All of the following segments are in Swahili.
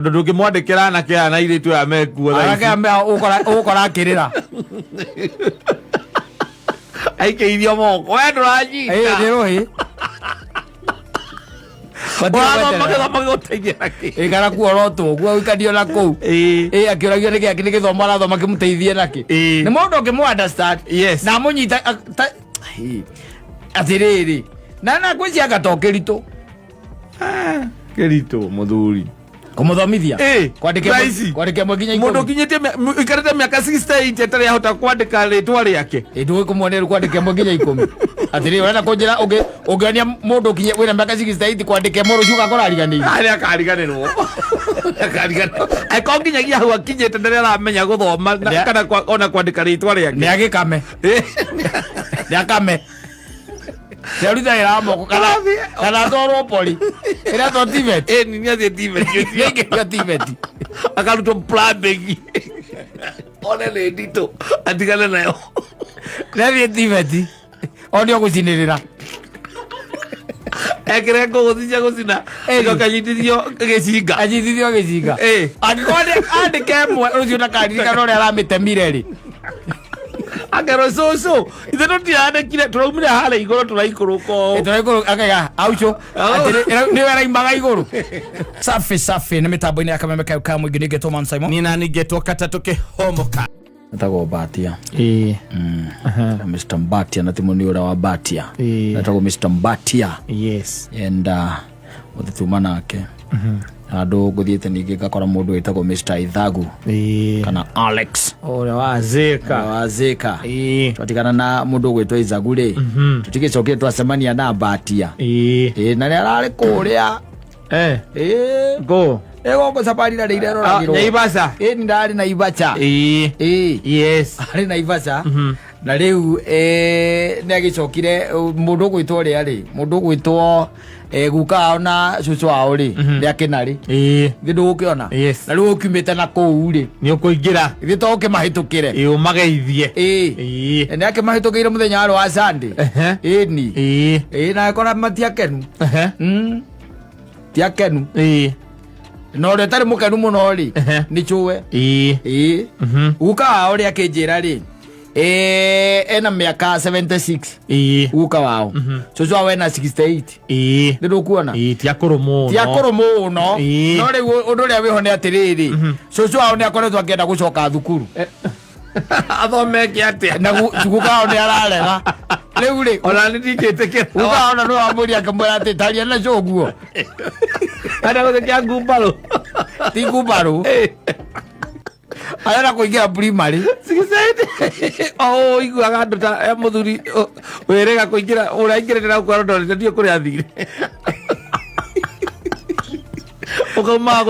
Ndugi mwandikira na kia na iritu ya meku arake ambe ukora kirira aike idio moko we nduranyita ndiro hi ikara kuorotwo guo ikadio na kou akiragio niki akithoma arathoma kimuteithie naki ni mundu ngimu understand na munyita atiriri na kwisi agatokerito kerito muthuri kumuthomithia kwandike mwaginya mundu kinyete ikarete miaka 68 etari ahota kwandika ritwa riake ndu kumwonera kwandike mwaginya 10 atiri urenda kunjira ungania mundu kinye wina miaka 68 kwandike moro shuka kora ariganire ari akariganirwo ako nginyagia hau akinyete ndari aramenya guthoma kana ona kwandika ritwa riake ni agikame ni akame Yaruta era moko kana toro poli. Era to tivet. Ni nya tivet. Yeke tivet. Akaruto plumbing. Ona le dito. Atigala nayo. Navie tivet. Oni okusinirira. Ekere ko gusina. Ego kanyitithio geciga. Anyitithio geciga. Akikode ande kemwe ucio na kadi kana ore aramitemire ri. Agero so ithe no tiane kile turaumire hala igoro turaikuruko akaya aucho ni wera imbaga igoro safi na mitambo-ini akamemeka ka mwingi nigetwo Man Simon ni na nigetwo katatuke homoka natago Batia Mr. Mbatia na timoni ura wa Batia natago Mr. Mbatia and muthituma nake ado guthiete ningi gakora mundu witagwo Mr. Ithagu kana Alex ore wazeka twatigana na mundu gwitwa Ithagu ri tutigicokire twacemania na Batia na ni arari kuria go ego safari na ire roragiro Naivasha ni ndari Naivasha yes ari Naivasha na riu ni agicokire mundu gwitwa ri ari mundu gwitwa guka ona cucu ao ri ni akenari gindu ukiona na riu ukimite na kou ri ni ukuingira ithi to ukimahitukire umageithie ni akimahitukire muthenya wa Sunday ni na kora matiakenu tiakenu no ri tari mukenu muno ri ni chuwe guka ao ri akinjira ri ena miaka 76 uka wao cucu wao ena 68 ndu kuona tiakoromo no ri undu ria wiho ni atiriri cucu wao ni akoretwo akienda gucoka thukuru athomeke atia na guka wao ni ararega riu ri ona ni ndiketekera guka wao no amuri akamwira ati taria na coguo ana gutekia ngumbaro ti ngumbaro ayana kuingia primary iguaga andu ta muthuri werega kuingira uraingirira kwaro ndo ndio kuri athire ukoma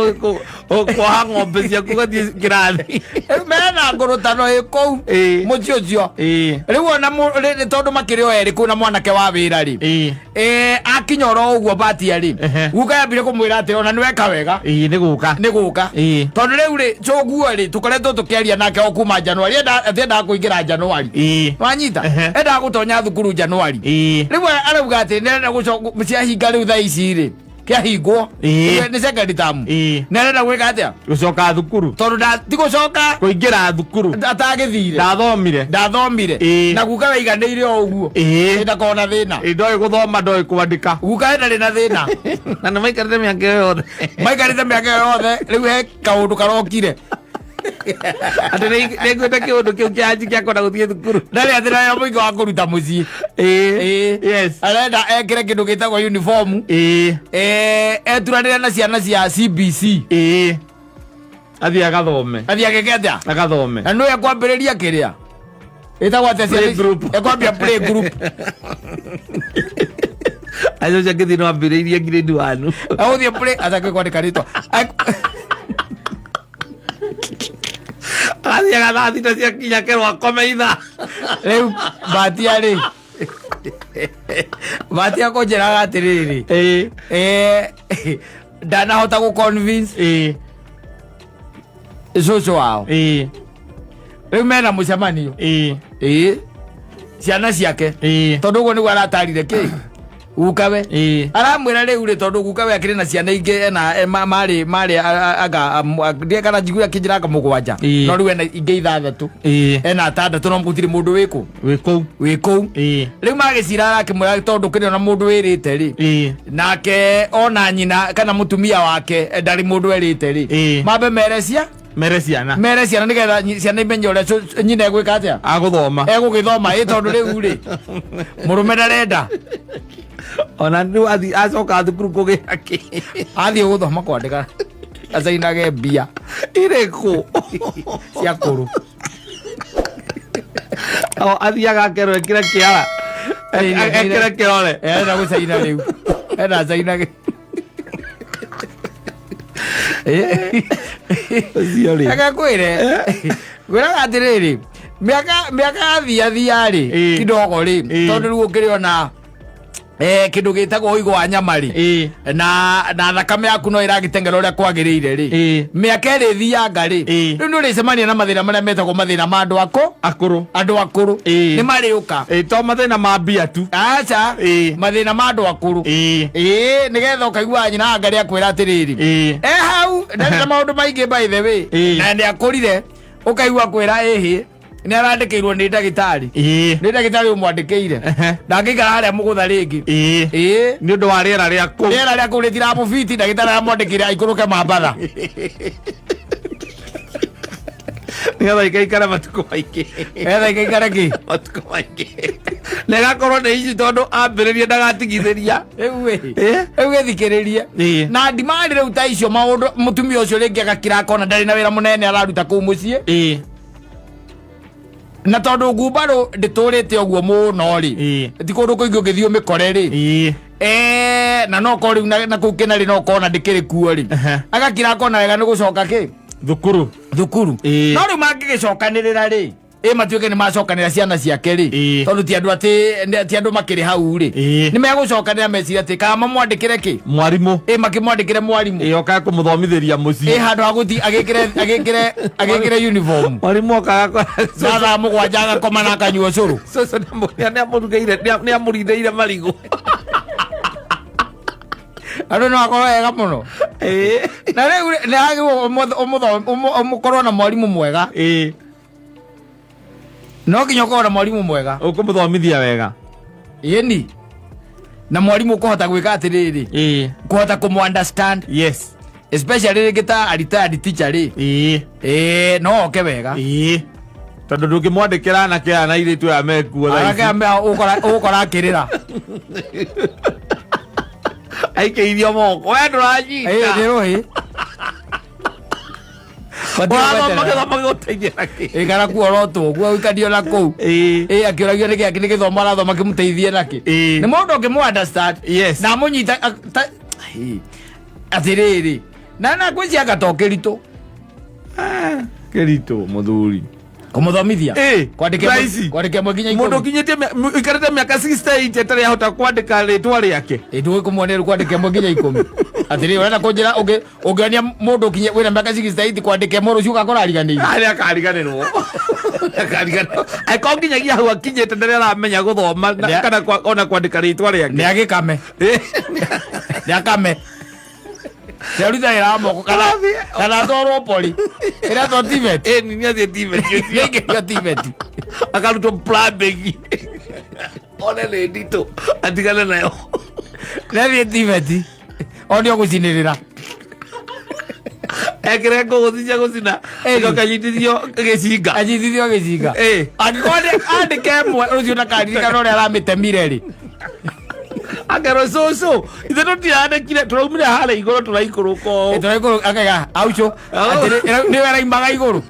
kwa ng'ombe ciaku gathie kirathi mena ngurutano ikou muciocio riu ona tondu makirio eri kuna mwanake wa wira ri akinyoro uguo Batia ri guka yambire kumwira ati ona niweka wega ni guka tondu riu ri coguo ri tukoretwo tukiaria nake o kuma Januari enda kuingira Januari wanyita enda gutonya thukuru Januari riu arauga ati nenda gucoka muciahinga riu thaa ici ri kiahingwo ni second term nerenda gwika atia gucoka thukuru tondu tigucoka kuingira thukuru atagithire ndathomire na guka weiganire o uguo ndakona thina ndoi guthoma ndoi kwandika guka enda rina thina na nä maikarä mĩaka yothe rä u he kaå karokire atä nä ngwä te kä å ndå kä u kä anji kä akona gå thiä thukuru ndarä athä nayo må ingä wa kå ruta må ciä arenda ekire kä ndå gä tagwo uniform eturanä re na ciana cia CBC athiä agathome ageke atia agathome na nä ekwambä rä ria kä rä a ätagwo atä ekwambia play group acio ciakä thiä no ambä rä irie grade 1 agå thiä play atakwe kwandä ka rä twa athiaga thaa thita ciakinya kä rwakome itha rä u Batia rä Batia kå njä raga atä rä rä ndanahota gå convince cucu wao rä u mena må cemanio ciana ciake tondå guo nä guo aratarire kä gukawe aramwira riu ri tondu gukawe akiri na ciana inge na mari aga ndie kana njiguira kinjira kamugwanja no riu ena inge ithathatu ena atandatu no gutiri mundu wiku riu magicira akimwira tondu kiri na mundu wirite ri nake ona nyina kana mutumia wake ndari mundu wirite ri mabe merecia nigetha ciana imenye uria nyina egwika atia egugithoma tondu riu ri murume ndarenda ona riu acoka thukuru kugia ki athie guthoma kwandika acainage mbia iriku cia kuru athiaga akerwo ekire kiara ekire kirore ena gucaina riu ena acainage agakwire gwiraga atiriri miaka athia ri kidogo ri tondu riu ukiri ona kindu gitagwo uigo wa nyamari na thakame yaku no iragitengera uria kwagirire ri miaka iri thianga ri riu ni uricemania na mathina maria metagwo mathina ma andu akuru ni mariuka to mathina ma mbia tu acha mathina ma andu akuru nigetha ukaigua nyina ngari akwira atiriri hau na maundu maingi by the way na ni akurire ukaigua kwira ni arandikirwo ni ndagitari umwandikire ndangikara haria mugutha ringi ni undu wa riera riaku ritiramufiti ndagitari aramwandikire aikuruke mambatha nigetha ikaikare matuko maingi matuko maingi na igakorwo ni ici tondu ambiririe ndagatigithiria riu ithikiririe na ndimandi riu ta icio maundu mutumia ucio ringi agakira akona ndari na wira munene araruta kuu mucii na tondu ngumbaru nditurite uguo muno ri ti kundu kuingi ungithii umikore ri na no kori na kuu kinari no kona ndikiri kuo ri agakira akona wega ni gucoka ki thukuru no riu mangigicokanirira ri matuike ni macokanira ciana ciake ri tondu ti andu makiri hau ri ni megucokanira meciria ati kana mamwandikire ki mwarimu makimwandikire mwarimu oka kumuthomithiria mucii handu aguti agikire uniform mwarimu okaga thaa mugwanja agakoma na akanyua curu coco ni amurindeire marigu andu no akorwo wega muno na riu nagirwo umukorwo na mwarimu mwega no nginya ukorwo na mwarimu mwega ukumuthomithia wega yeni na mwarimu ukuhota gwika atiriri kuhota kumunderstand especially ringita retired teacher ri no oke wega tondu ndungimwandikira anake aya na iritu aya mekuo ugukora akirira aikeirio moko we nduranyita ni ruhi ikara kuorotwo guo ikadio na kuu akioragio niki aki nigithomo arathoma kimuteithie naki ni mundu ungimunderstand na munyita atiriri na kwiciaga gatokiritu muthuri kumuthomithia kwandike mwaginya mundu kinyitie ikarite miaka 68 etari ahota kwandika ritwa riake ndu kumuoneru kwandike mwaginya 10 atiri urenda kunjira ungionia mundu kinye wina miaka 68 kwandike moru ciuka korariganire akariganirwo akonginyagia hau akinyite ndari aramenya guthoma kana ona kwandika ritwa riake ni agikame Seruta ira moko kana toro poli ira to tivet ni athie tivet yo tivet akaruto plumbing ona le dito atigana nayo na tivet ondio gucinirira ekire guthia gucina gakanyitithio gicinga andike mwe ucio na karirikana uria aramitemire ri akerwo coco ithe tutiandikire turaumire haria iguru turaikuruka akaga auco niwe araimaga iguru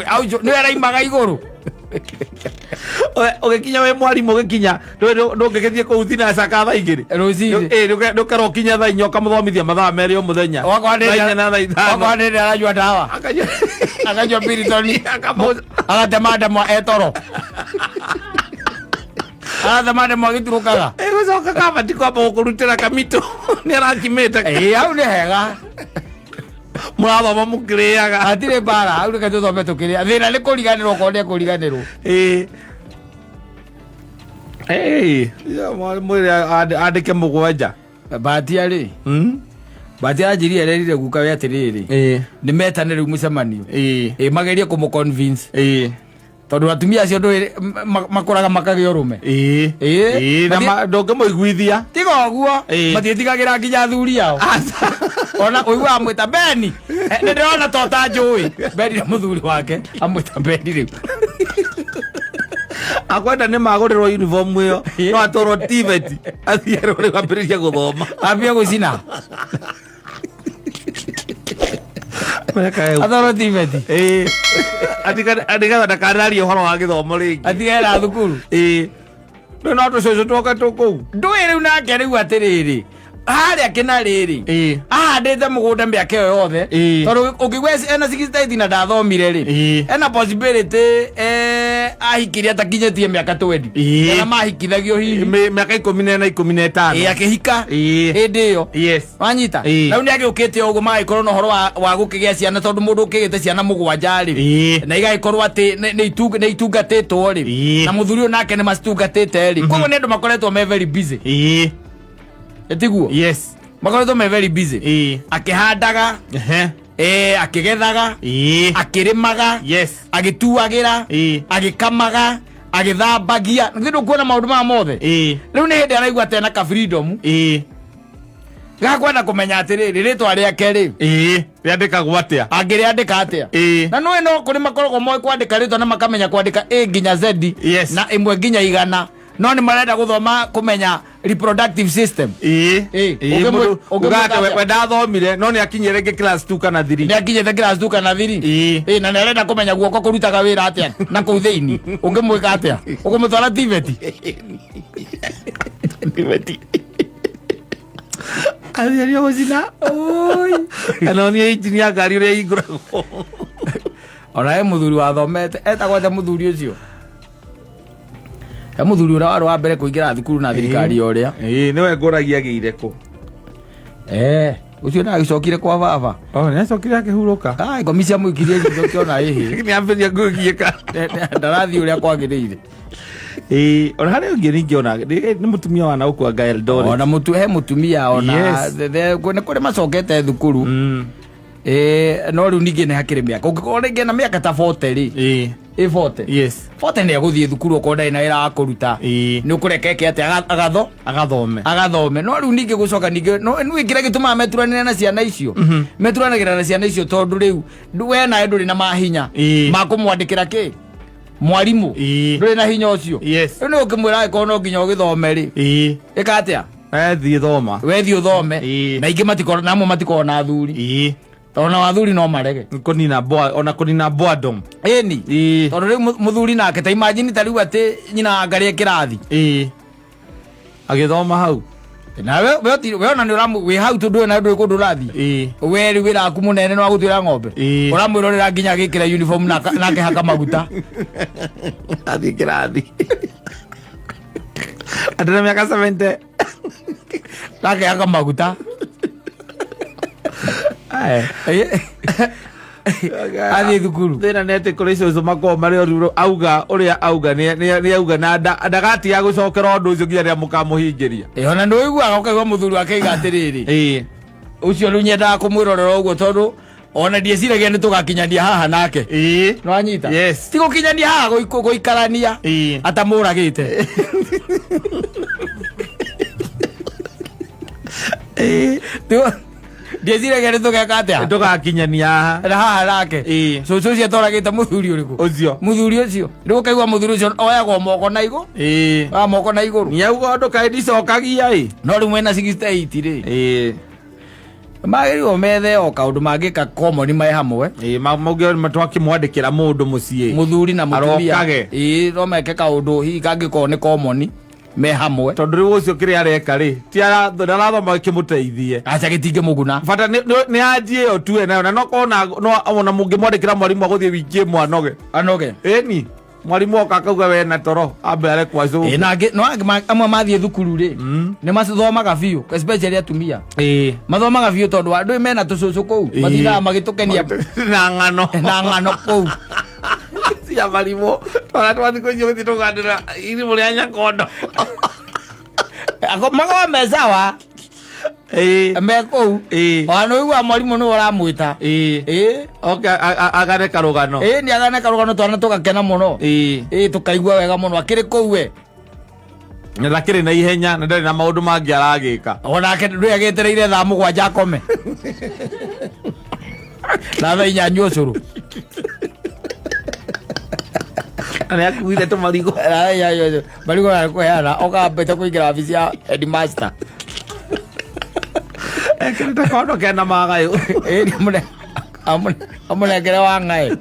auco niwe araimaga iguru ugikinya we mwarimu ugikinya ndungigithie kuu thinaca ka thaa igiri ndukera ukinya thaa inya ukamuthomithia mathaa meri o muthenya wakwanirira aranyua ndawa akanyua biritoni agatema ndemwa etoro arathamane mwagiturukaga gucoka kabati kwamba gukurutira kamito ni arakimite au ni hega murathoma mukiriaga atire bara au reke tuthome tukiria thina ni kuriganirwo ko ni kuriganirwo mwere andike mugwanja batia ri batia njiri ererire guka we atiriri ni metane riu mucemanio magerie kumu convince tondu atumia acio ndu makoraga makagĩa ũrũme na ndũngĩmũiguithia tiga ũguo matiĩtigagira nginya athuri ao ona ũiguaga amwĩta Beni nĩ ndĩrona tota njũĩ Beni na mũthuri wake amwĩta Beni rĩu akwenda nĩ magũrĩrwo uniform ĩyo no atwarwo TVET athiĩ rĩu ambĩrĩria gũthoma ambie gũcina atwarwo TVET atiga ndakararie ũhoro wa gĩthomo rĩngĩ atigera thukuru no tũcũcũ twoka tũkũu ndũĩ rĩu nake rĩu atĩrĩrĩ harĩa kĩna rĩrĩ ahandĩte mũgũnda mĩaka ĩyo yothe tondũ ũngĩgwa ena 68 na ndathomire rĩ ena possibility ahikirie atakinyĩtie mĩaka 20 na mahikithagio hihi mĩaka 14 na 15 akĩhika hĩndĩ ĩyo wanyita rĩu nĩ agĩũkĩte ũguo magĩkorwo na ũhoro wa gũkĩgĩa ciana tondũ mũndũ ũkĩgĩte ciana mũgwanja rĩ na igagĩkorwo atĩ nĩ itungatĩtwo rĩ na mũthuri ũyũ nake nĩ macitungatĩte rĩ koguo nĩ andũ makoretwo me very busy etiguo makoretwo me very busy akihandaga akigethaga akirimaga agituagira agikamaga agithambagia ngindo kuona maundu ma mothe riu ni hindi araigua tena ka freedom gakwenda kumenya atiriri ritwa riake ri riandikagwo atia angiriandika atia na no kuri makoragwo moe kwandika ritwa na makamenya kwandika A nginya Z na imwe nginya igana no nĩ marenda gũthoma kumenya reproductive system ugake we ndathomire no nĩ akinyire rĩngĩ class 2 kana 3 nĩ akinyire class 2 kana 3 na nĩ arenda kumenya guoko kũrutaga wĩra atĩa na kũu thĩinĩ ũngĩmwĩka atĩa ũkũmũtwara TVET athiaria gũcina kana nĩ engineer ngari ũrĩa igũragwo ona he mũthuri wathomete etagwo atĩa mũthuri ũcio ya mũthuri ũrĩa warĩ wa mbere kũingĩra thukuru na thirikari ũrĩa nĩwe ngũragia agĩire kũ ucio ndagĩcokire kwa baba nĩ acokire akĩhurũka ngomi cia mũikirie githo kĩona ĩhĩ nĩ ambĩria ngũgiĩka ndarathiĩ ũrĩa kwagĩrĩire ona harĩa ũngĩ ningĩ ona nĩ mũtumia wa naũkwa Gael Doris ona he mũtumia ona nĩ kũrĩ macokete thukuru no rĩu ningĩ nĩ hakĩrĩ mĩaka ũngĩkorwo rĩngĩ na mĩaka ta 40 rĩ 40 nĩ egũthiĩ thukuru okorwo ndarĩ na wĩra wa kũruta nĩ ũkũrekeke atĩ agathome no rĩu ningĩ gũcoka ningĩ nĩ kĩrĩa gĩtũmaga meturanĩre na ciana icio meturanagĩra na ciana icio tondũ rĩu we nawe ndũrĩ na mahinya ma kũmwandĩkĩra kĩ mwarimũ ndũrĩ na hinya ũcio rĩu nĩ ũkĩmwĩra agĩkorwo no nginya ũgĩthome rĩ ĩka atĩa wethiĩ ũthome na ingĩ matikorwo na athuri ona wathuri no marege kũnina boredom ĩni tondũ rĩu mũthuri nake ta imagine ta rĩu atĩ nyina ngarie kĩrathi agĩthoma hau na we ona nĩ wĩ hau tondũ na ndũĩ kũndũ ũrathiĩ we rĩu wĩra waku mũnene nĩ wa gũtuĩra ng'ombe ũramwĩrorera nginya agĩkĩra uniform na akĩhaka maguta athiĩ kĩrathi atĩ na mĩaka 70 akĩhaka maguta athiĩ thukuru thĩna nĩ atĩ kũrĩ cũcũ makorwo marĩ auga ũrĩa auga nĩ auga na ndagatiga gũcokera ũndũ ũcio nginya rĩrĩa mũkamũhingĩria ona nĩ ũiguaga ũkaigua mũthuri wake iga atĩrĩrĩ ũcio rĩu nyendaga kũmwĩrorera ũguo tondũ ona ndieciragia nĩ tũgakinyania haha nake nĩ wanyita ti gũkinyania haha gũikarania atamũragĩte ndieciragia nĩ tũgeka atĩa tũgakinyania haha nake cũcũ ũcio atoragĩte mũthuri ũrĩkũ mũthuri ũcio rĩu ũkaigua mũthuri ũcio oyagwo moko na igũrũ moko na igũrũ nĩauga ndũkaĩ ndicokagia no rĩu mwena 68 rĩ magĩrĩirwo methe o kaũndũ mangĩka common me hamwe mauge twakĩmwandĩkĩra mũndũ mũciĩ mũthuri na mũtumia no meke kaũndũ hihi kangĩkorwo nĩ common me hamwe tondũ rĩu ũcio kĩrĩa areka rĩ ti ndarathoma gĩkĩmũteithie aca gĩtingĩmũguna bata nĩ anjie ĩyo tu nayo na nokorwo ona mũngĩmwandĩkĩra mwarimũ agũthiĩ wiki ĩmwe anoge ĩni mwarimũ oka akauga we na toro ambe arekwa cũ no amwe mathiĩ thukuru rĩ nĩ mathomaga biũ especially atumia mathomaga biũ tondũ andũ mena tũcũcũ kũu mathiaga magĩtũkenia na ng'ano kũu ya marimo twatwa thiko icio gutitugandira ini muri anya kondo ako mago mezawa meko ono igwa mwalimu no uramwita okay agane karugano ni agane karugano twana tugakena muno tukaigua wega muno akiri kuwe lakini na ihenya na ndari na maundu mangi aragika onake ndu agitereire thaa 7 akome na thaa 4 anyue ucuru ani akuire to marigo marigo yakuyana okambite kuingira ofisi ya headmaster ekirita kondo kena magayo amune kere wangae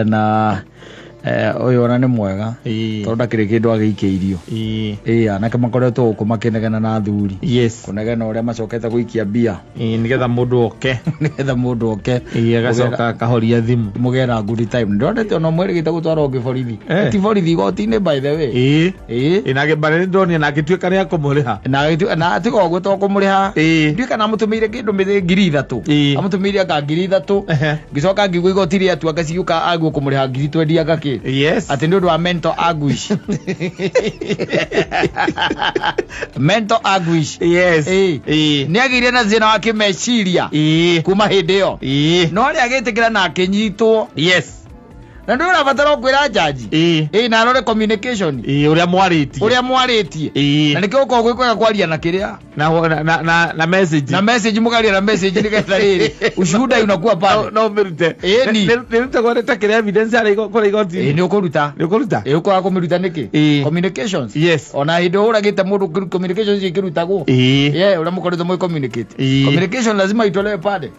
na oyo ona ni mwega tonda kire kindu agikeirio anake makoretwo kumakenegana na thuri kunegana uria macokete guikia bia nigetha mundu oke agacoka kahoria thimu mugera good time ndondete ona mwerigite gutwara ungi borithi ti borithi gotine by the way inage bare ndoni na gituika ria kumuriha na atigo gwetwo kumuriha ndika na mutumire kindu mithi 3,000 amutumire aka 3,000 gicoka ngigwa igoti ria tu akaciuka agwo kumuriha 20 agake ati ndu wa mental anguish mental anguish ni agire na zina wa kimeciria kuma hindi yo no ri agitikira na akinyitwo na ndu urabatara kwira jaji na rore communication uria mwaritie na nikio ko gwikwa kwaria na kiria na message mugaria na message nigetha riri ushuhuda unakuwa pale no mirute nirute gore ta kiria evidence ari kora igoti ni ukuruta ukora kumiruta niki communications ona hindo uragite mundu communications ikirutagwo ura mukoretwo mwe communication lazima itolewe pale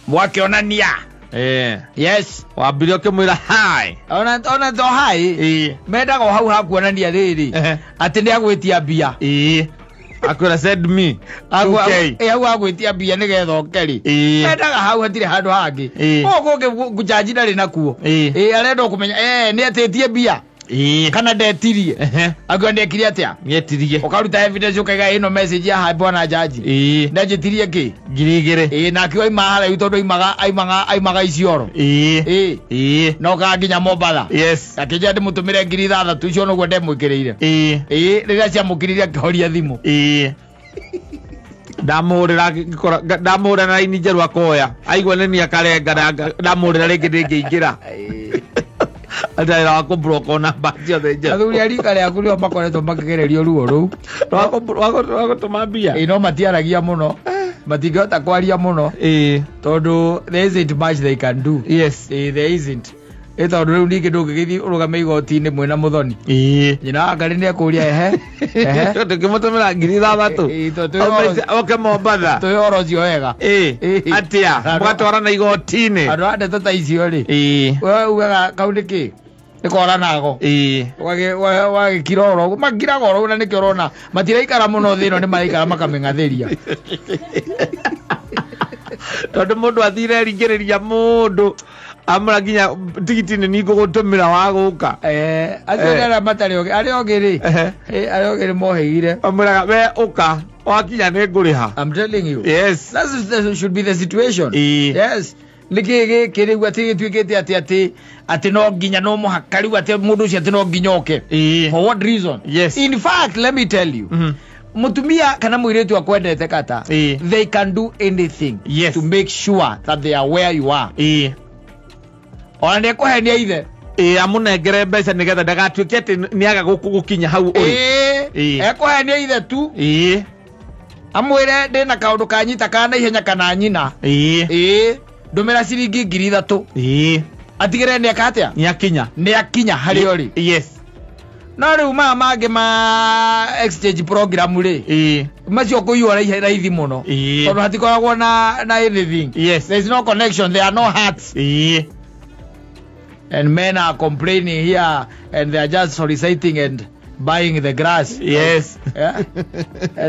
mwakionania wambirio kimwira hai ona to hai mendaga hau hakuonania riri ati ni agwitia bia akwira send me hau agwitia bia nigetha okeri mendaga hau hatire handu hangi ogo gujaji ndari nakuo arenda kumenya ni atitie bia kana ndetirie agwa ndekirie atia nyetirie ukaruta evidence ukaiga ino message ya bwana jaji ndajetirie ki girigire na kiwa imahara yutondo aimaga icioro no kanginya mobala akija ndi mutumire 3,000 icio no gwende mwikireire rira cia mukiriria kihoria thimu ndamurira na ini njeru akoya aigwa nini akarenga ndamurira ringi ndingiingira Ada wako broko na batia deja. Athuri arika ria kurio makoretwo makigererio ruo ru. Wako tumambia. No matiaragia muno. Matigota kwaria muno. Tondu there isn't much they can do. There isn't. Tondu riu ningi ndungigithi urugame igoti-ini mwena muthoni. Nyina ngari ni akuria tukimutumira 3,000. Oke Mombatha. Tuyoro cio wega. Atia. Mwatwarana igoti-ini. Andu ande tata icio ri. Wewe ugaga kaunti ki? Nikora nago wage kiroro magira goro na nikirona matiraikara muno thino ni maraikara makamengatheria tondu mundu athire ringiriria mundu amura ginya tigiti ni gugutumira wa guka acio matari oge ari ogiri moheire amura we uka wakinya ni nguriha. I'm telling you, that should be the situation. Niki kiriu ati twikite ati no ginya no muhakari ati mundu ucio ati no ginyoke for what reason? In fact, let me tell you, mutumia kana muiretu akwendete kata they can do anything to make sure that they are where you are. Ona ne kuhenia ithe amunengere mbeca nigetha ndagatuike ati niaga gukinya hau uri ekuhenia ithe tu amwire ndina kaundu kanyita kana ihenya kana nyina ndumira ciringi 3,000 atigire ni akatia ni akinya hari ori no riu mangi ma exchange program ri macio kuyora raithi muno tondu hatikoragwo na anything. There is no connection, there are no hearts. And men are complaining here and they are just soliciting and buying the grass. And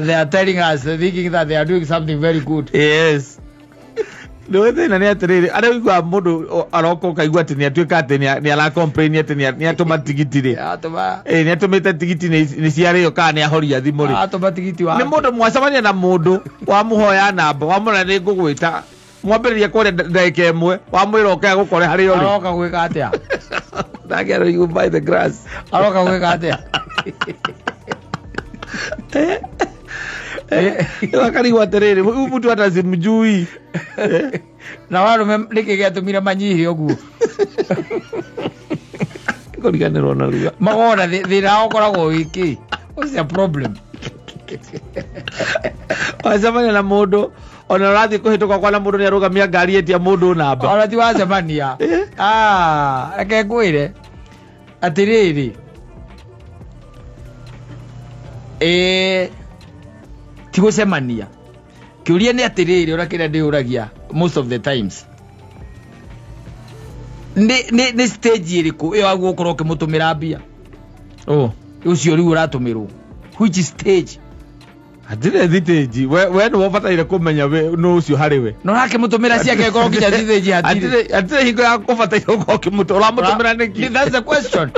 they are telling us, thinking that they are doing something very good. Ndio thina ni atiriri ara igwa mundu aroko kaigwa ati ni atuika ati ni ala complain ati ni atuma tigiti ri atuma ni atumite tigiti ni ciario kana ni ahoria thimu ri atuma tigiti wa ni mundu mwacamania na mundu wa muhoya namba wa mura ni ngugwita mwambiririe kore ndeke emwe wa mwira oka gukore hari ori aroka gwika atia ndagero you buy the grass aroka gwika atia wakari waterere mtu hata simjui na warume nikigetumire manyihi oguo koriganirwo na ruga magora thira okoragwo wiki what's the problem wacemania na mundu ona urathi kuhituka kwa na mundu ni arugamia ngari etia mundu namba ona ti wacemania reke ngwire atiriri ti gucemania kiuria ni atiriri ora kira ndiuragia most of the times ni stage iriku iyo agu ukorwo kimutumira mbia ucio riu uratumirwo which stage atire thiteji we no wabataire kumenya we no ucio hari we no nake mutumira ciake ngoro kinya thiteji atire hingo ya kubataire uko kimutura mutumira niki that's the question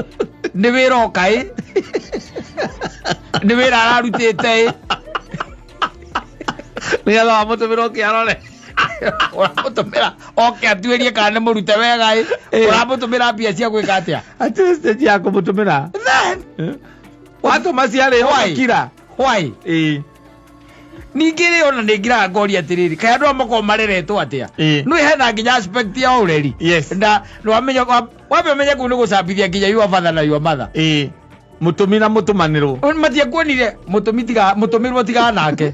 ni wira okai ni wira ararutite ni ala mutumira okiarore uramutumira atuirie kana nĩ mũrute wega uramutumira mbia cia gwĩka atĩa atire stage ya kumutumira then watu maciare hokira why ningĩ rĩ ona nĩ ngiraga ngoria atĩrĩrĩ kaĩ andũ amakorwo mareretwo atĩa nĩ hena nginya aspect ya ũreri na wamenya wambe menye kũu nĩ gũcambithia nginya yua father na yua mother mutumi na mutumanirwo matiekuonire mutumirwo tiga nake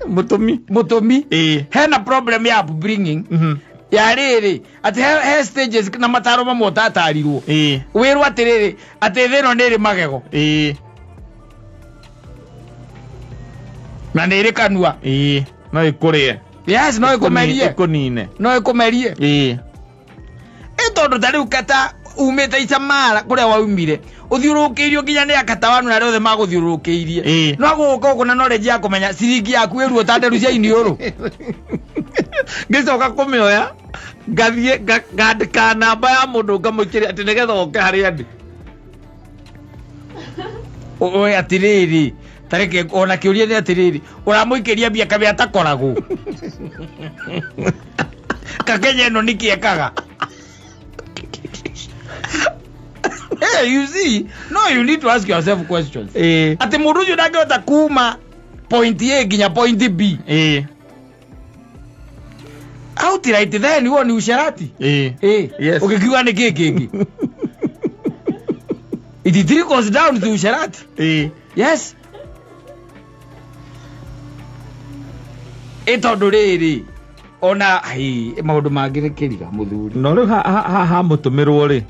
mutumi hena problem ya upbringing ya rĩrĩ ati he stages na mataro mamwe ũtatarirwo wĩrwo atĩrĩrĩ atĩ thĩno nĩ ĩrĩ magego na nĩ ĩrĩ kanua no ĩkũrĩe yes no ĩkũmerie ĩkũnine no ĩkũmerie tondũ ta rĩu kata umĩte icamara kũrĩa waumire uthiũrũrũkĩirio nginya nĩ akata wanu na rĩothe magũthiũrũrũkĩirie no gũka ũguo na knowledge ya kũmenya ciringi yaku ĩruo ta nderu cia iniũrũ ngĩcoka kũmĩoya ngathiĩ ngandĩka namba ya mũndũ ngamũikĩria atĩ nĩgetha oke harĩa ndĩ oe atĩrĩrĩ tareke ona kĩũria nĩ atĩrĩrĩ ũramũikĩria mbia kamĩ atakoragwo kakenya ĩno nĩkĩekaga hey, you see, no, you need to ask yourself questions. Ati mundu ucio ndangĩhota kuma point A nginya point B. Outright then huo ni usharati. Yes. Ukikiwa ni kiki. It trickles down to usharati. Yes. Ĩtondũ rĩrĩ ona maũndũ mangĩrĩkĩriga mũthuri. No rĩu ha mũtũmirwo rĩ.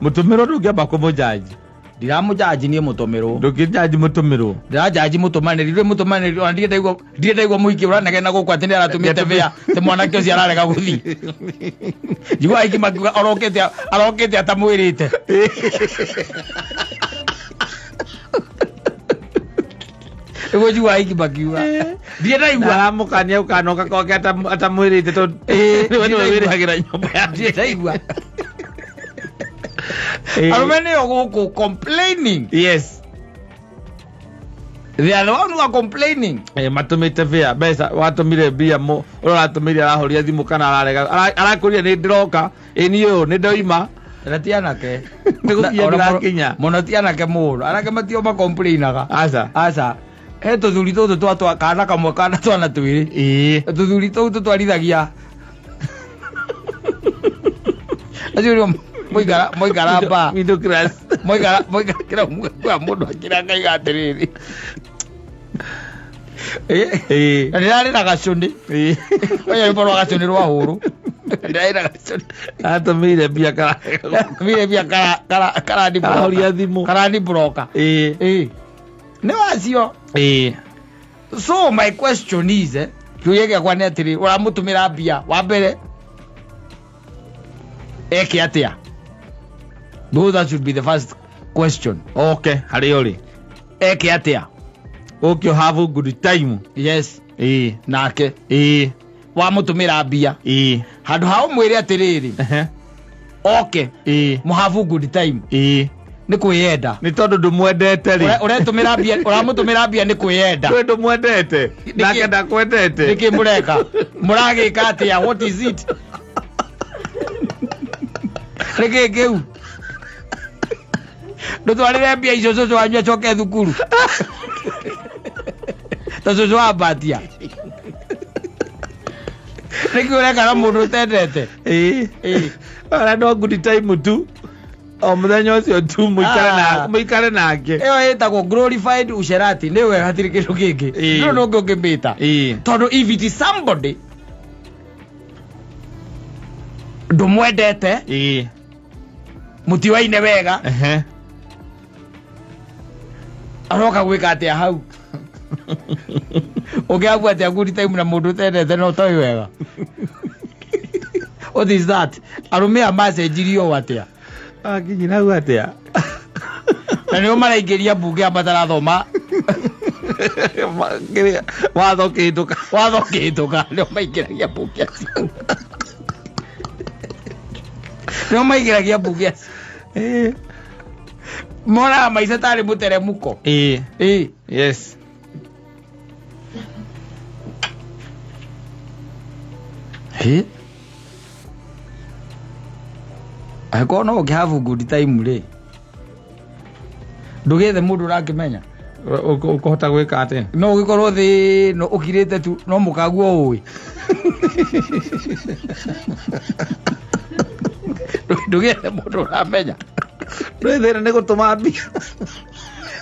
Mutumiro ndungĩamba kũmũjaji ndiramũjaji niĩ mũtũmirwo ndũngĩjaji mũtũmirwo ndirajaji mũtũmanĩri rĩu mũtũmanĩri ona ndirĩndaigua mũhiki ũranegena gũkũ atĩ nĩ aratũmĩte bĩa tĩ mwanake ũcio ararega gũthiĩ njigua aiki makiuga arokĩte atamwĩrĩte ĩguo njigua aiki makiuga ndirĩndaigua aramũkania ũkanoka koke atamwĩrĩte tondũ nĩwe wĩrĩhagĩra nyũmba ya ndirĩndaigua Arumene yogo complaining. Yes. They are the one who are complaining. Matumite via besa watumire bia mo uratumire arahoria thimu kana ararega arakuria ni ndiroka eniyo ni ndoima ratiana ke niguthia ndirakinya monotiana ke muru arake matio ma complainaga asa eto thuri tutu twatwa kana kamwe kana twana twiri tuthuri tutu twarithagia ajurio moigara ba middle class moigara kira mundu akira ngai gatiriri ndirari na gacundi oya boro gacundi rwa huru ndirari na gacundi atumire bia kara mire bia kara ndi ahoria thimu kara ndi broka ne wacio so my question is kiuyege kwa ni atiri uramutumira bia wa mbere eke atia. That should be the first question. Okay, hariori. Eke atia. Okay, have a good time. Yes. Nake. Wa mutumira bia. handu hao mwire atiriri okay muhavu good time ni kwiyenda ni tondu ndumwendete ri uramutumira mbia ni kwiyenda we ndumwendete nake ndakwendete niki mureka muragika atia what is it reke geu ndutwarire mbia icio cucu wanyu acoke thukuru ta cucu wa batia reke ureka na mundu utendete ara no good time tu o muthenya ucio tu muikare nake iyo itagwo glorified usherati niwe hatiri kindu kingi no ngibita tondu if it is somebody ndumwendete mutiwaine wega aroka gwika atia hau ugiabu atia good time na mundu utendete no toy wega what is that arumia message rio atia akinyina hau atia na nio maraingiria bunge amatarathoma watho kihituka nio maingiragia bunge nio maingiragia bunge mora maisha tari muteremuko yes ako no have good time ri ndugethe mundu rakimenya ukohota gwika atia no gikorwo thi no ukirite tu no mukaguo uwi ndugethe mundu ramenya ndwethera ni gutuma mbia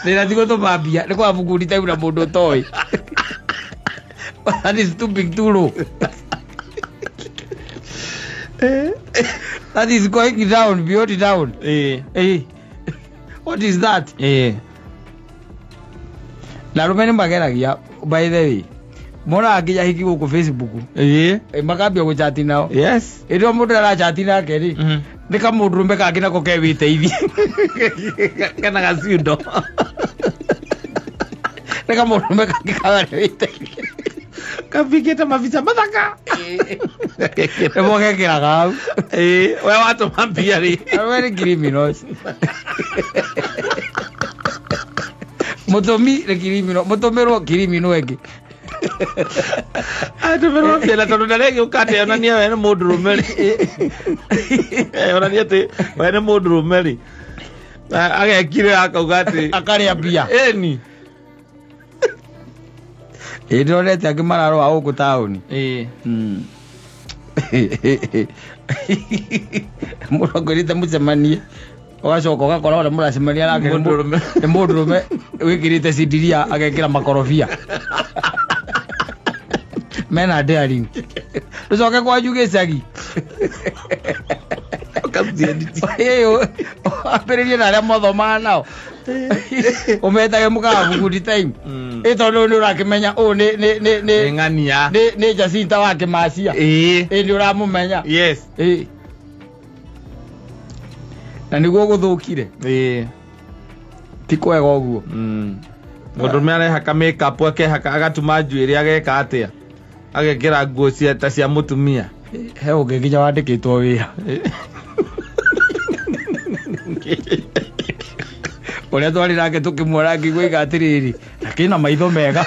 thina ti gutuma mbia ni kwa good time na mundu toy that is too big too low that is going down beyond down what is that na rumeni mageragia by the way mona akija hiki guku Facebook makambia guchati nao yes ndio mundu arachati nake ri ni kamundu rumbe kangi nako ke witeithie kana gaciundo ni kamundu rumbe kangi kawe witeithie kapigeta maficha mathaka emo gekira gau we watuma mbia ri very criminals mutumi le criminal mutumiro criminal egi atumirwo mbia tondu ndarege ukate onania we ni mundu rumeri onania ati we ni mundu rumeri agekire akauga ati akaria mbia eni ndorete akimararo au ku tauni murongorite mucemanie wacoka ugakora ora muracemania nake ni mundu rume wikirite sindiria agekira makorofia mena daring ucoke kwa juge sagi aperirie na aria mothoma nao umetage mukavu good time itondo ni urakimenya o ni ngania ni Jacinta wake macia ni uramumenya yes na niguo guthukire ti kwega uguo mundu me arehaka makeup akehaka agatuma njuiri ageka atia agekira nguo cia mutumia he ungiginya wandikitwo wira uria twari nake tukimwora ngigwiga atiriri akina maitho mega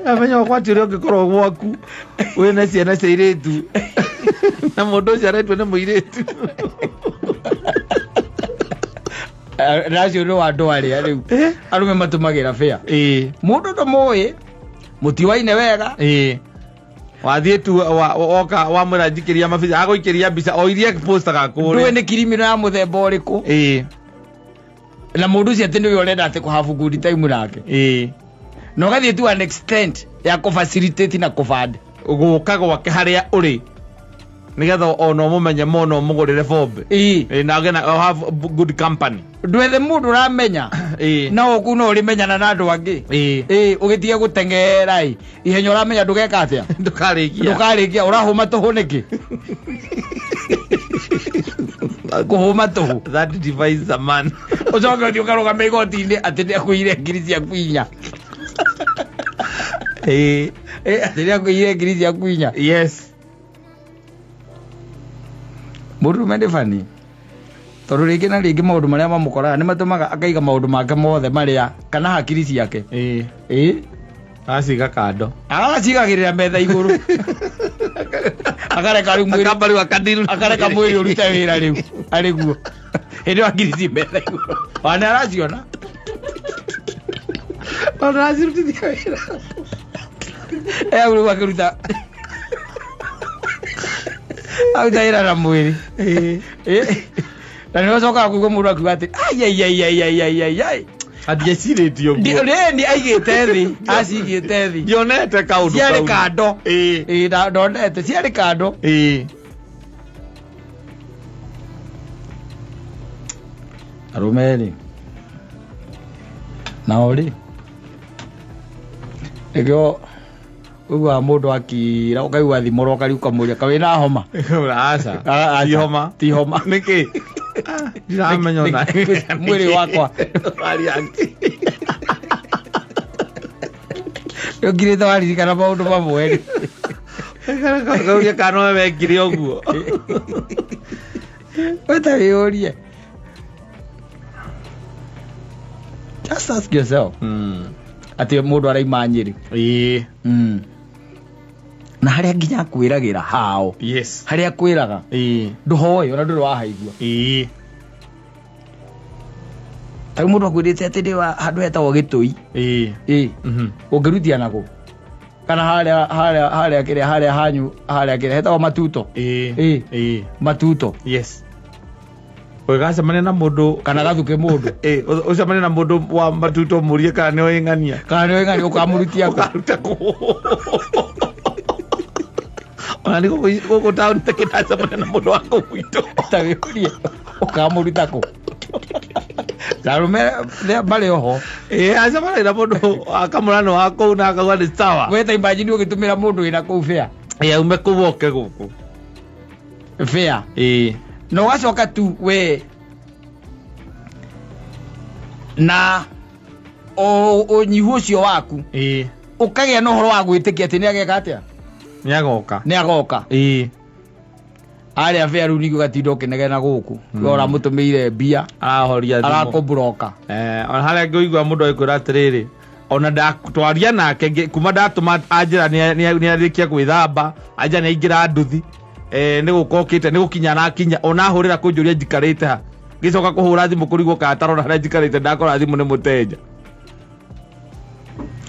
amenya kwati uria ungikorwo gwaku wina ciana cia iritu na mundu ucio aretwo ni muiritu racio ndo wandu aria riu arume matumagira fea mundu ndo moye mutiwaine wega wathie tu oka wamwira njikiria mabica aguikiria mbica o iria postaga kuri ndwe ni kirimino ya muthemba uriku na mundu ucio ati niwe urenda ati kuhavu good time nake no gathie tu an extent ya ku facilitate na kufand guka gwake haria uri nigetha ono mumenye mono mugurire bombe na gena have good company ndwethe mundu uramenya na oku no ulimenyana na andu angi ugitie gutengera ihenya uramenya ndugeka atia ndukarikia urahuma tuhu niki kuhuma tu. That defies a man. Ucoka ndio karoga megoti-inĩ atĩ nĩakuire ngiri ciaku 4. Atĩ nĩakuire ngiri ciaku 4. Yes. Mũndũrũme nĩ bani. Tondũ rĩngĩ na rĩngĩ maũndũ marĩa mamũkoraga nĩmatũmaga akaiga maũndũ make mothe marĩa kana hakiri ciake. Aciga kando. Agacigagĩrĩra metha igũrũ. Akareka rĩu mwĩrĩ. Akamba rĩu akadiru. Akareka mwĩrĩ ũrute wĩra rĩu. Arĩ guo. Hĩndĩ ĩyo hakiri ci metha igũrũ. Wana araciona. Wana aracirutithia wĩra. Rĩu akĩruta. Aruta wĩra na mwĩrĩ. Na nĩwacokaga kuigua mũndũ akiuga atĩ ai. Ndiecirĩtie ũguo. Nĩ aigĩte thĩ, acigĩte thĩ. Ndionete kaũndũ kau. Ciarĩ kando. Ndonete ciarĩ kando. Arũme rĩ. Nao rĩ. Ĩgĩo ũguo mũndũ akira ũkaigua thimoro ũkariuka mũria kawe na homa. Aca. Ti homa. Nĩkĩ? Ndiramenya ona. Mwĩrĩ wakwa. Ngirĩte waririkana maũndũ mamwe. Kauria kana we wekire ũguo. Weta wĩyũrie. Just ask yourself. Atĩ mũndũ araima Nyĩrĩ. Na harĩa nginya kwĩragĩra hao. Yes. Harĩa kwĩraga. Ndũhoĩ ona ndũrĩ wahaigua. Tarĩu mũndũ akwĩrĩte atĩ ndĩ handũ hetagwo Gĩtũi. Ũngĩrutia nakũ? Kana harĩa kĩrĩa harĩa hanyu harĩa kĩrĩa hetagwo Matuto. Matuto. Yes. Ũgacemania na mũndũ kana gathuke mũndũ. Ũcemania na mũndũ wa Matuto mũrie kana nĩ oĩng'ania. Kana nĩ oĩng'ania ũkamũrutia kũ. Ona nĩ gũkũ taũni tũkĩnacemania na mũndũ wa kũu gwitũ. Ta wĩũrie ũkamũruta kũ. Arũme marĩ oho. Acemania na mũndũ akamũrano wa kũu na akauga nĩ sawa. We ta imagine ũgĩtũmĩra mũndũ wĩna kũu fair. Ume kũu oke gũkũ. Fair. Na ũgacoka tu we na ũnyihu ũcio waku ũkagĩa na ũhoro wa gwĩtĩkia atĩ nĩageka atĩa? Nĩagoka. Arĩa fair rĩu ningĩ ũgatinda ũkĩnegena gũkũ. We ũramũtũmĩire mbia arahoria thimũ arakũbroka. Ona harĩa ngĩigua mũndũ agĩkwĩra atĩrĩrĩ ona ndatwaria nake kuma ndatũma anjĩra nĩarĩkia gwĩthamba anja nĩaingĩra nduthi nĩ gũkokĩte nĩ gũkinya na kinya ona hũrĩra kũnjũria njikarĩte ha gĩcoka kũhũra thimũ kũrigwo kana tarona harĩa njikarĩte ndakora thimũ nĩ mũteja.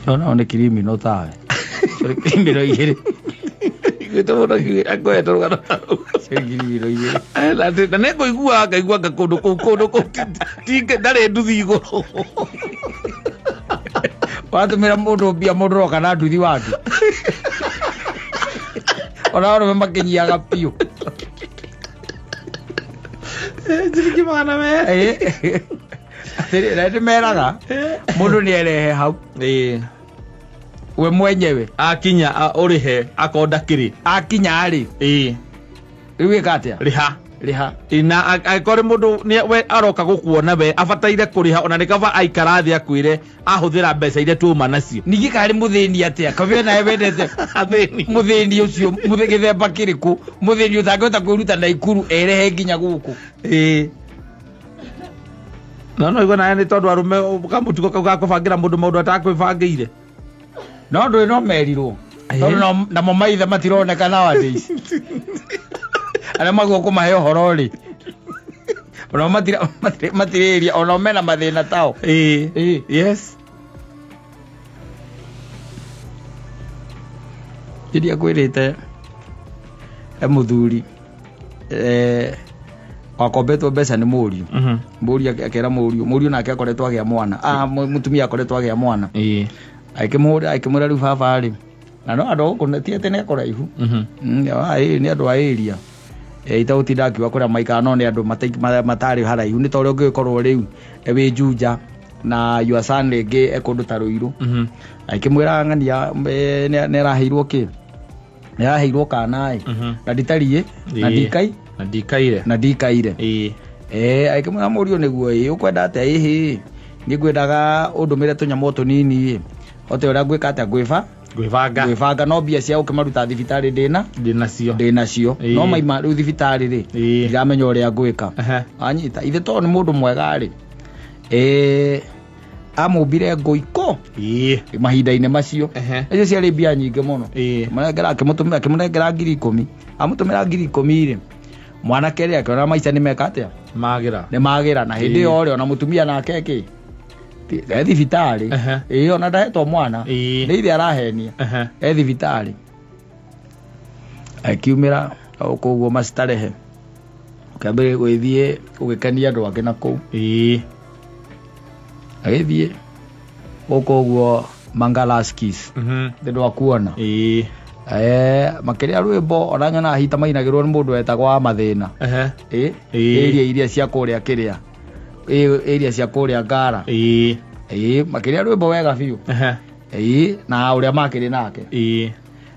Ona one criminal tawe. Criminal igĩrĩ. Akwenda rugano na nĩngũigua ngaiguanga kũndũ kũu ndarĩ nduthi igũrũ. Watũmĩra mũndũ mbia mũndũ roka na nduthi waku. Ona arũme makĩnyiaga piũ. Ciringi 200. Na ndĩmeraga mũndũ nĩerehe hau. We mwenyewe akinya ũrĩhe akonda kĩrĩ akinya rĩ rĩu ĩka atĩa rĩha na agĩkorwo mũndũ we aroka gũkuona we abataire kũrĩha ona nĩkaba aikara thĩ akwĩre ahũthĩra mbeca iria tuuma nacio. Ningĩ karĩ mũthĩni atĩa kabe nawe wendete mũthĩni ũcio gĩthemba kĩrĩkũ mũthĩni ũtangĩhota kwĩruta Naikuru erehe nginya gũkũ. No igua nawe nĩ tondũ arũme kamũtugo kau gakũbangĩra mũndũ maũndũ atakwĩbangĩire. No ndũĩ no merirwo tondũ namo maithe matironeka nowadays. Arĩa maguo kũmahe ũhoro rĩ ona matirĩria ona mena mathĩna tao. Yes. Kĩrĩa kwĩrĩte mũthuri wakombetwo mbeca nĩ mũriũ. Mũriũ akera mũriũ nake akoretwo agĩa mwana mũtumia akoretwo agĩa mwana. Akĩmwĩra rĩu baba rĩ na no andũ gũkũ ti atĩ nĩ kũraihu nĩ andũ a area itagũtinda akiuga kũrĩa maikara no nĩ andũ matarĩ haraihu nĩ ta ũrĩa ũngĩgĩkorwo rĩu wĩ Juja na your son rĩngĩ kũndũ ta Ruiru. Akĩmwĩra ng'ania nĩaraheirwo kĩ nĩaraheirwo kana na nditariĩ na ndikai na ndikaire aikimwe murio niguo ukwenda atia ihi ngikwendaga undumire tunyamo tunini ote ura gwika atia gwibanga no mbia cia ukimaruta thibitari ndinacio no maima riu thibitari ri ndiramenya uria ngwika anyita ithe to ni mundu mwega ri amumbire ngoiko mahinda-ini macio icio ciarĩ mbia nyingĩ mũno akĩmũnengera 10,000 amutumira 10,000 ri mwanake ri akiona maica nĩ meka atia nĩ magira na hĩndĩ ĩyo ri ona mũtumia nake ki thibitarĩ ona ndahetwo mwana nĩ ithe arahenia thibitarĩ akiumĩra koguo mastarehe ũkĩambĩrĩria gwĩthiĩ ũgĩkenia andũ angĩ na kũu agĩthiĩ ũguo Mangalaskis ndĩndũ akuona makĩria rwĩmbo ona nyona hita mainagĩrwo nĩ mũndũ wetagwo wa mathĩna iria cia kũrĩa kĩrĩa area cia kũrĩa Ngara makĩria rwĩmbo wega biũ na ũrĩa makĩrĩ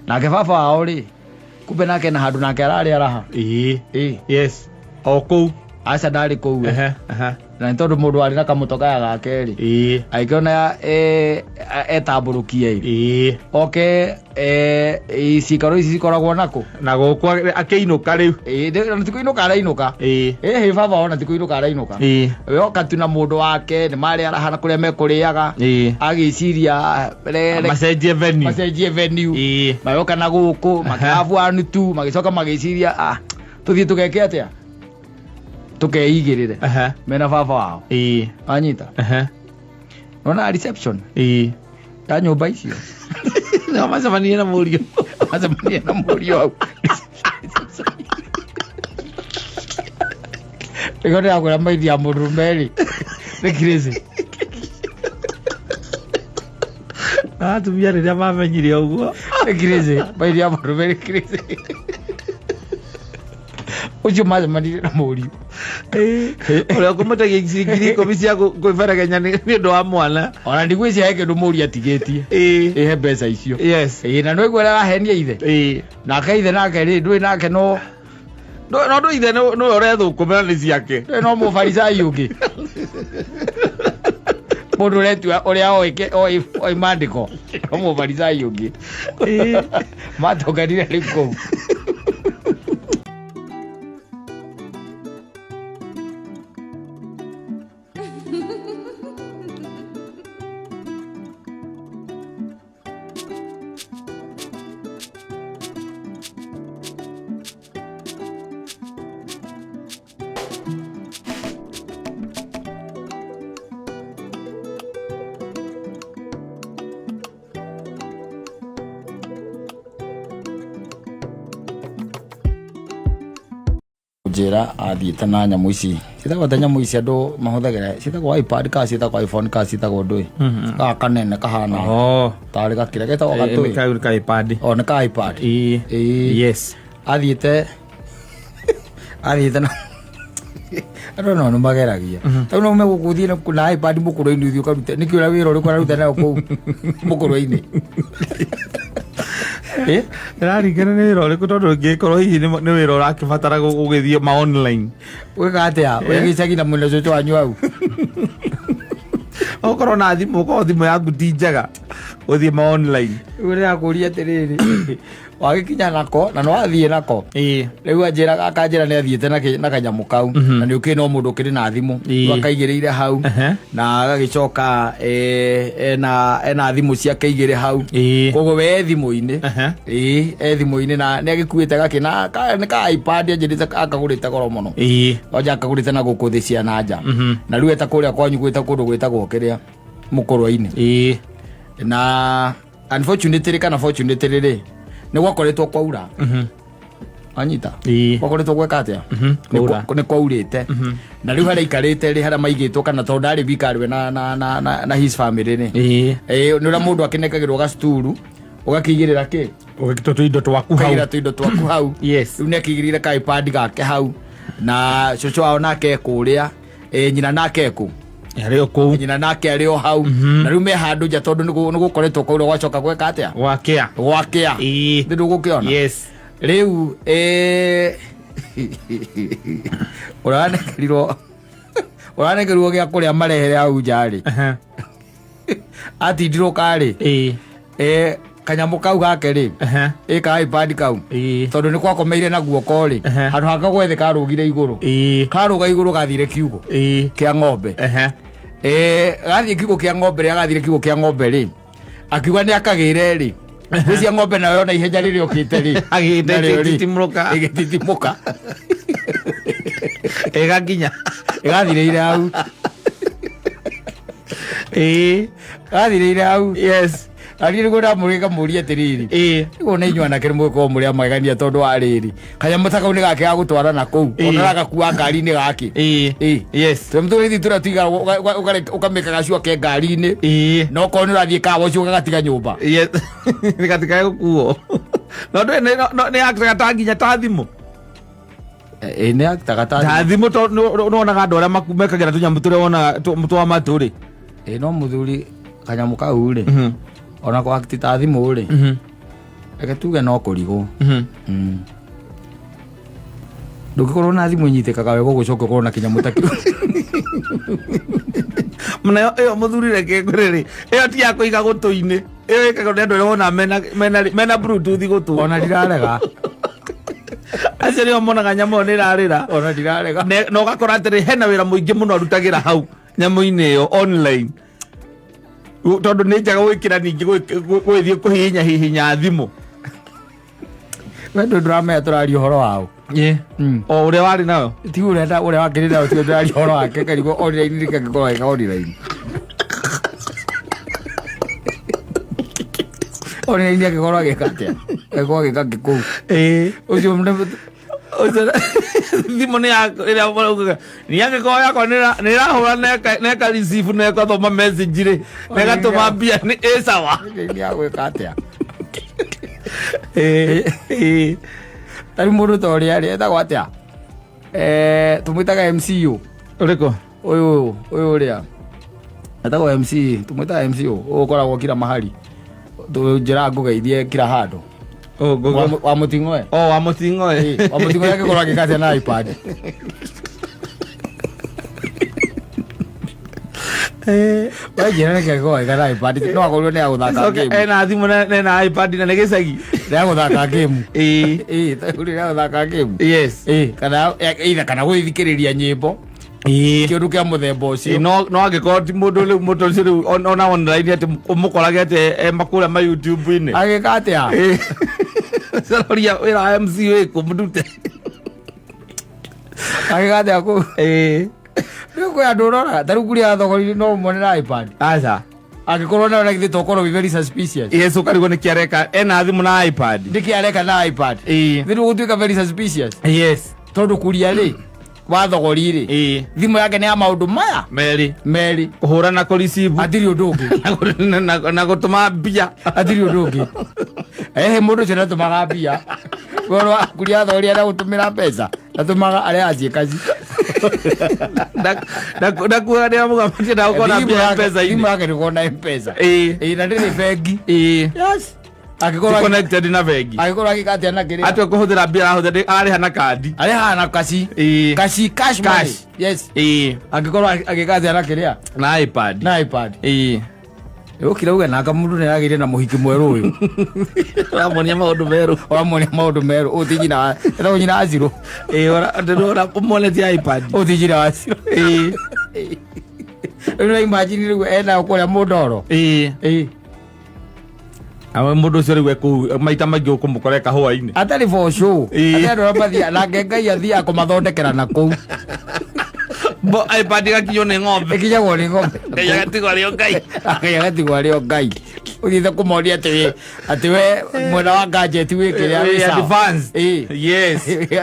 nake baba wao rĩ kumbe nake na handũ nake ararĩ araha o kũu aca ndarĩ kũu na nĩ tondũ mũndũ arĩ na kamũtokaya gake rĩ agĩkĩona etambũrũkie oke cikaro ici cikoragwo nako na gũkũ akĩinũka rĩu na tikũinũka arainũka baba ona tikũinũka arainũka oka tu na mũndũ wake nĩ marĩ araha na kũrĩa mekũrĩaga agĩciria macenjie venue magoka na gũkũ makĩabuanu tu magĩcoka magĩciria tũthiĩ tũgeke atĩa tukeigĩrĩre mena baba wao anyita nona reception ya nyũmba icio no macemanie na mũriũ hau ĩgo ndĩrakwĩra maithi ya mũndũrũme rĩ nĩ crazy atumia rĩrĩa mamenyire ũguo nĩ crazy maithi ya mũndũrũme nĩ crazy ucio macemanirie na mũriũ ũrĩa ũkũmũtegia ngiri 10 cia kwĩberegenya nĩ ũndũ wa mwana ona ndigwĩcia he kĩndũ mũriũ atigĩtie he mbeca icio na no iguo arahenia ithe nake ithe nake rĩ ndũĩ nake no ithe nĩwe ũrethũkũmĩra nĩ ciake no mũbarisai ũngĩ mũndũ ũretua ũrĩa oĩ mandĩko no mũbarisai ũngĩ matonganire rĩ kũu njĩra athiĩte na nyamũ ici ciĩtagwo ta nyamũ ici andũ mahũthagĩra ciĩtagwo iPad ka ciĩtagwo iPhone ka ciĩtagwo ndũĩ ka kanene kahana tarĩ gakĩrĩa getagwo gatũĩ ka iPad nĩ ka iPad yes athiĩte na andũ no mageragia tau no megũgũthiĩ na iPad mũkũrũ-inĩ ũthiĩ ũkarute nĩkĩ ũrĩa wĩra ũrĩkũ araruta nayo kũu mũkũrũ-inĩ ĩraringana nĩ wĩra ũrĩkũ tondũ ngĩkorwo hihi nĩ wĩra ũrakĩbatara gũgĩthiĩ ma online gwĩka atĩa wĩ gĩcagi na mwĩna cũcũ wanyu hau okorwo na thimũ okorwo thimũ yaku ti njega ũthiĩ ma online ũrĩa akũria atĩrĩrĩ wagĩkinya nako na no athiĩ nako rĩu akanjĩra nĩ athiĩte na kanyamũ kau na nĩ ũkĩrĩ no mũndũ ũkĩrĩ na thimũ akaigĩrĩire hau na agagĩcoka ena thimũ ciake igĩrĩ hau koguo we thimũ-inĩ thimũ-inĩ na nĩ agĩkuĩte gakĩ na nĩ ka iPad anjĩrĩte akagũrĩte goro mũno onja akagũrĩte na gũkũ thĩ cia nanja na rĩu eta kũrĩa kwanyu gwĩta kũndũ gwĩtagwo kĩrĩa mũkũrwa-inĩ na unfortunately kana fortunately rĩ nĩ gwakoretwo kwaura anyita gwakoretwo gweka atĩa nĩ kwaurĩte na rĩu harĩa aikarĩte rĩ harĩa maigĩtwo kana tondũ ndarĩ vikarwe na his family nĩ nĩ ũrĩa mũndũ akĩnekagĩrwo gacituru ũgakĩigĩrĩra kĩ ũgĩkĩtwo tũindo twaku hau rĩu nĩ akĩigĩrĩire ka iPad gake hau na cũcũ wao nake kũrĩa nyina nake kũ nyina nake arĩ o hau na rĩu me handũ nja tondũ nĩ gũkoretwo kwaura gwacoka gweka atĩa gwakĩa nĩ ndũgũkĩona rĩu Uranekerirwo gĩa kũrĩa marehere hau njarĩ atindirwo karĩ kanyamũ kau gake rĩ ka iPad kau tondũ nĩ kwakomeire na guoko rĩ handũ haka gwethe karũgire igũrũ karũga igũrũ gathire kiugo kĩa ng'ombe gathiĩ kiugo kĩa ng'ombe rĩ agathire kiugo kĩa ng'ombe rĩ akiuga nĩ akagĩre rĩ cia ng'ombe nayo yona ihenya rĩrĩa ũkĩte rĩ ĩgĩtitimũka ĩgakinya ĩgathireire hau gathireire hau yes ari nĩguo ndamũrĩka mũria atĩrĩrĩ nĩguo nĩ inyuĩ anake nĩmũgĩkorwo mũrĩ a magegania tondũ wa rĩrĩ kanyamũ ta kau nĩ gake ga gũtwara na kũu ona gagakua ngari-inĩ gake yes tũmĩtũrĩthi tũrĩa tuiga ũkamĩka gacuake ngari-inĩ na okorwo nĩ ũrathiĩ kawa ũcio gagatiga nyũmba nĩ gatikae gũkuo no nĩ yakĩraga ta nginya ta thimũ nĩ yakĩtaga ta thimũ nĩwonaga andũ arĩa mekagĩra tũnyamũ tũrĩa wonaga twa matũ rĩ no mũthuri kanyamũ kau rĩ ona kwa ta thimũ rĩ reke tuge no kũrigwo ndũngĩkorwo na thimũ inyitĩkaga wega gũcoka ũkorwo na kĩnyamũ ta kĩu mũna ĩyo mũthuri reke ngũrĩrĩ ĩyo ti ya kũiga gũtũ-inĩ ĩyo ĩkagwo nĩ andũ arĩa wona mena bluetooth gũtũ ona ndirarega acio nĩo monaga nyamũ ĩyo nĩ ĩrarĩra ona ndirarega na ũgakora atĩrĩ hena wĩra mũingĩ mũno arutagĩra hau nyamũ-inĩ ĩyo online tondũ nĩ njaga gwĩkĩra ningĩ gwĩthiĩ kũhihinya thimũ we ndũramenya tũraria ũhoro wao o ũrĩa warĩ nayo ti ũrĩa wakĩrĩ nayo tiga tũraria ũhoro wake karigwo online rĩkangĩkorwo gĩka online online angĩkorwo agĩka atĩa agĩkorwo agĩka ngĩkũu ũcio thimũ nĩ angĩkorwo yakwa nĩ ĩrahũra neka receive na ĩgathoma message rĩ na ĩgatũma mbia nĩ sawa agwĩka atĩa tarĩ mũndũ ta ũrĩa rĩ etagwo atĩa tũmwĩtaga MCU ũrĩkũ ũyũ ũrĩa etagwo MC tũmwĩtaga MCU ũkoragwo kila mahali njĩra ngũgeithie kila handũ wa mũting'oe wa mũting'oe agĩkorwo agĩka atĩa na iPad wajĩra nĩkĩ agĩkorwo agĩka na iPad no akorirwo nĩ agũthaka game ena thimũ na iPad na nĩ gĩcagi nĩ agũthaka game nĩ agũthaka game yes kana gũthikĩrĩria nyĩmbo kĩũndũ kĩa mũthemba ũcio no angĩkorwo ti mũndũ rĩu mũndũ ũcio rĩu ona online atĩ ũmũkorage atĩ makũrĩa ma YouTube-inĩ agĩka atĩa saroria wĩra MC wĩkũ mũndute agĩka atĩa kũu rĩu kwĩ andũ ũroraga ta rĩu kuria thogori no ũmone na iPad aca angĩkorwo nayo na githĩ tokorwo be very suspicious yes ũkarigwo nĩ kĩareka ena thimũ na iPad ndĩkĩareka na iPad thĩrĩ gũtuĩka very suspicious yes tondũ kuria rĩ wa thogori rĩ thimũ yake nĩ ya maũndũ maya merĩ kũhũra na kũreceive hatirĩ ũndũ ũngĩ na gũtũma mbia hatirĩ ũndũ ũngĩ mũndũ ũcio ndatũmaga mbia korwo kuria thogori arĩa gũtũmĩra mbeca ndatũmaga arĩa aciĩkaci ndakuaga nĩ amũgamatia na gũkorwo na mbia M-Pesa-inĩ thimũ yake nĩkorwo na M-Pesa na ndĩrĩ bengi connected na bengi agĩkorwo agĩka atĩa na kĩrĩa atwe kũhũthĩra mbia arahũthĩra arĩha na kandi arĩhaga na kaci cash money yes angĩkorwo agĩka atĩa na kĩrĩa na iPad ũkira uge naka mũndũ nĩ aragĩire na mũhiki mwerũ ũyũ ũramonia maũndũ merũ ũti nyina etagwo nyina Azirũ ũmonetie iPad ũti nyina Azirũ rĩu na imagine rĩu ena kũrĩa mũndoro mũndũ ũcio rĩu ekũu maita maingĩ ũkũmũkora kahũa-inĩ atarĩ for show atĩ andũ arĩa mathiaga nake Ngai athiaga kũmathondekera na kũu iPad gakinywo nĩ ng'ombe ĩkinyagwo nĩ ng'ombe Ngai agatigwo arĩo Ngai Ngai agatigwo arĩo Ngai ũthiĩte kũmoria atĩ we mwena wa gadget wĩkĩrĩa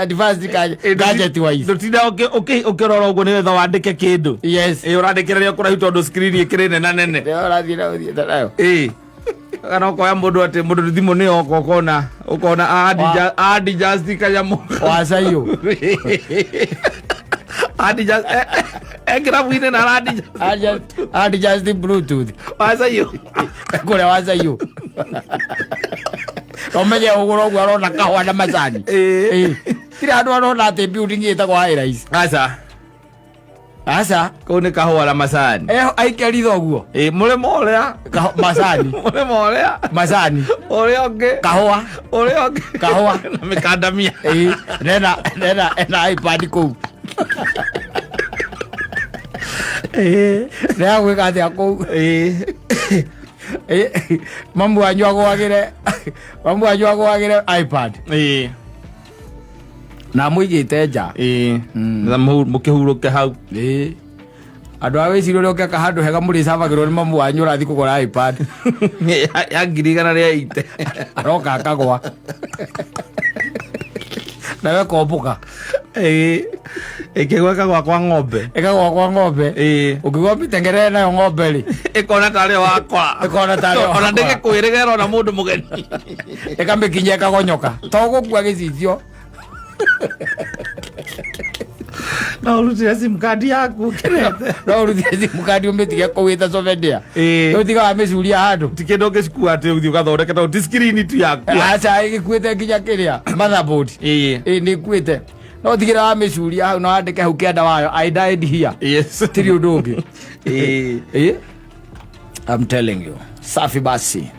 advanced gadget wise ndũtinda ũkĩrora ũguo nĩgetha wandĩke kĩndũ ũrandĩkĩra rĩo kũraihu tondũ screen ĩkĩrĩ nene ũrathiĩ nayo kana ũkoya mũndũ atĩ mũndũ thimũ nĩ oka ũkona adjust kanyamũ wacaiyũ ekĩrabu-inĩ na adjust bluetooth wacaiyũ kũrĩa wacaiyũ ũmenye ũgũra ũguo arona kahũa na macani tira andu arona ati building ita kwa rais asa kau ni kahua la masani aikari thoguo mulema uria masani mulema uria masani uria onge kahua uria onge kahua na mikandamia nena iPad kou nea gwika atia kou mamu wanyu agwagire iPad na muigite nja na mukihuruke hau andu a wicirio ri ukeka handu hega muri cabagirwo ni mamu wanyu urathi kugura iPad ya ngiri igana ria ite aroka akagwa nawe kombuka ikigwa kwa ng'ombe ukigwa mitengerere nayo ng'ombe ri ikona tari wakwa ona ndingĩkwĩrĩgĩra ona mũndũ mũgeni ĩkamĩkinya ĩkagonyoka to gũkua gĩcicio no ũrutire simu kadi yaku no ũrutire simu kadi ũmĩtige kũu ĩta covendia ũtiga wamĩcuria handũ ti kĩndũ ũngĩcikua atĩ ũthiĩ ũgathondeke tondũ ti screen tu yaku aca ĩgĩkuĩte nginya kĩrĩa motherboard nĩ ĩkuĩte no tigĩra wamĩcuria hau na wandĩke hau kĩanda wayo I died here tiri ũndũ ũngĩ I'm telling you safi basi